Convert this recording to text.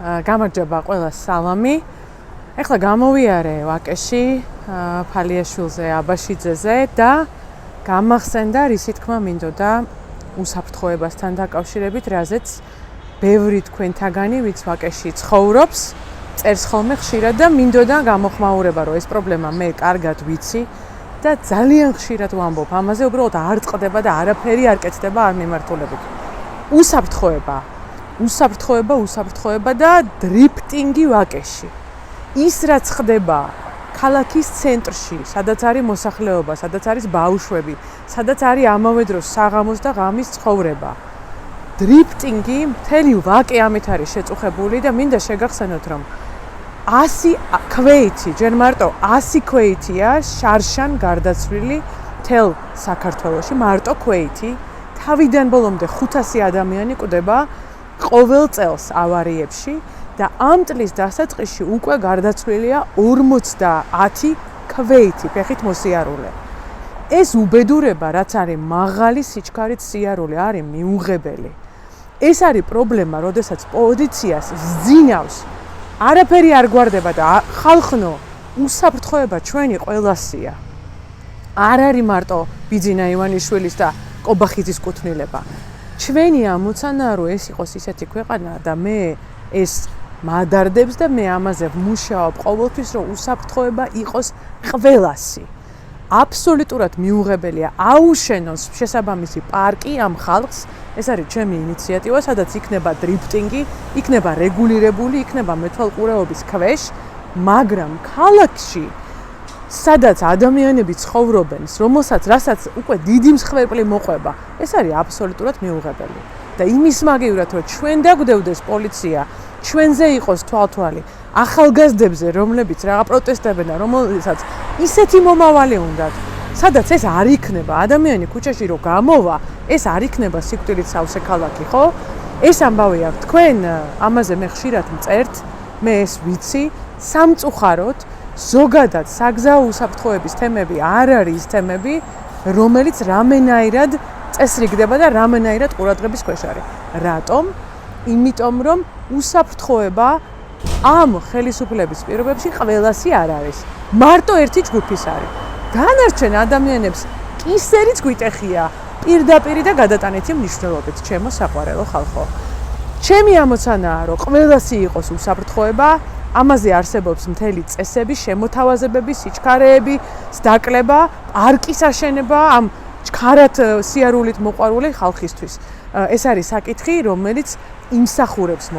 გამარჯობა ყველას სალამი. ეხლა გამოვიარე ვაკეში ფალიაშვილზე, აბაშიძეზე და გამახსენდა რისი თქმა მინდოდა უსაფრთხოებასთან დაკავშირებით, რაზეც ბევრი თქვენთაგანი, ვინც ვაკეში ცხოვრობს, წერს ხოლმე ხშირად და მინდოდა გამოხმაურება, რომ ეს პრობლემა მე კარგად ვიცი და ძალიან ხშირად ვამბობ ამაზე, უბრალოდ არ წყდება და არაფერი არ კეთდება არ მიმართულებით. უსაფრთხოება და დრიფტინგი ვაკეში. ის რაც ხდება ქალაქის ცენტრში, სადაც არის მოსახლეობა, სადაც არის ბავშვები, სადაც არის ამავე დროს საღამოს და ღამის ცხოვრება. დრიფტინგი მთელი ვაკე ამით არის შეწუხებული და მინდა შეგახსენოთ, რომ 100 ქვეითი, ჯერ მარტო 100 ქვეითია შარშან გარდაცვლილი მთელ საქართველოში, მარტო ქვეითი, თავიდან ბოლომდე 500 ადამიანი კვდება ყოველ წელს ავარიებში და ამ წლის დასაწყისში უკვე გარდაცვლილია 50 ქვეითი ფეხით მოსიარულე. ეს უბედურება, რაც არის მაღალი სიჩქარით სიარული, არის მიუღებელი. ეს არის პრობლემა, როდესაც პოლიციას ზძინავს, არაფერი არ გვარდება და ხალხნო, უსაფრთხოება ჩვენი ყველასია. არ არის მარტო ბიძინა ივანიშვილის და კობახიძის კუთვნილება. ჩვენი ამოცანაა, რომ ეს იყოს ისეთი ქვეყანა და მე ეს მადარდებს და მე ამაზე ვმუშაობ ყოველთვის, რომ უსაფრთხოება იყოს ყველასი. აბსოლუტურად მიუღებელია აუშენოს შესაბამისი პარკი ამ ხალხს, ეს არის ჩემი ინიციატივა, სადაც იქნება დრიფტინგი, იქნება რეგულირებული, იქნება მეთვალყურეობის ქვეშ, მაგრამ ქალაქში სადაც ადამიანები ცხოვრობენ, რასაც უკვე დიდი მსხვერპლი მოყვება, ეს არის აბსოლუტურად მიუღებელი. და იმის მაგივრად, რომ ჩვენ დაგვდევდეს პოლიცია, ჩვენზე იყოს თვალთვალი, ახალგაზრდებზე, რომლებიც რაღა პროტესტებენ და რომელსაც ისეთი მომავალი უნდათ, სადაც ეს არ იქნება, ადამიანი ქუჩაში რო გამოვა, ეს არ იქნება სიკვდილით სავსე ქალაქი, ხო? ეს ამბავი აქვს თქვენ, ამაზე მე ხშირად მწერთ, მე ეს ვიცი, სამწუხაროდ ზოგადად საგზაო უსაფრთხოების თემები არ არის ის თემები, რომელიც რამენაირად წესრიგდება და რამენაირად ყურადღების ქვეშ არის. რატომ? იმიტომ რომ უსაფრთხოება ამ ხელისუფლების პირობებში ყველასი არ არის. მარტო ერთი ჯგუფის არის. დანარჩენ ადამიანებს კისერიც გვიტეხია პირდაპირ და გადატანითი მნიშვნელობით, ჩემო საყვარელო ხალხო. ჩემი ამოცანაა, რომ ყველასი იყოს უსაფრთხოება, ამაზე არსებობს მთელი წესები, შემოთავაზებები, სიჩქარეები, დაკლება, პარკის აშენება ამ ჩქარად სიარულით მოყვარული ხალხისთვის. ეს არის საკითხი, რომელიც იმსახურებს